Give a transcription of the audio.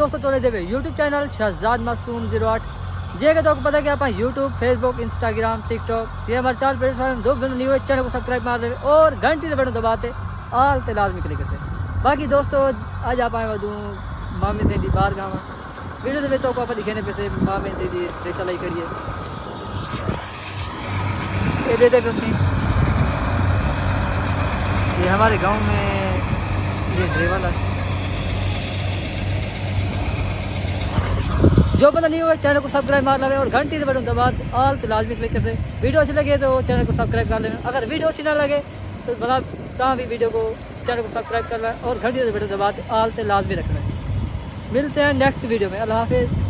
दोस्तों तोड़े देवे यूट्यूब चैनल शहजाद मासूम 08 जे के तो पता कि आप यूट्यूब फेसबुक इंस्टाग्राम टिकटॉक ये हमारे 4 प्लेटफॉर्म दो न्यू चैनल को सब्सक्राइब मार दे और घंटी से बटन दबाते आल ते लाजमी क्लिक करते। बाकी दोस्तों आज आप आए वधू मामे दी बाहर गाँव वीडियो के तो आप दिखेने पे से मामे दी रेशा लाई करिए ये दे ये हमारे गांव में ये ड्राइवर है। जो बंदा नहीं हुआ चैनल को सब्सक्राइब मार लेवे और घंटी से बटन दबा आल तो लाजमी क्लिक करते। वीडियो अच्छी लगे तो चैनल को सब्सक्राइब कर लेना, अगर वीडियो अच्छी ना लगे तो बना भी वीडियो को चैनल को सब्सक्राइब करना और घंटी से बटन दबा आल तो लाजमी रखना। मिलते हैं नेक्स्ट वीडियो में। अल्लाह हाफिज़।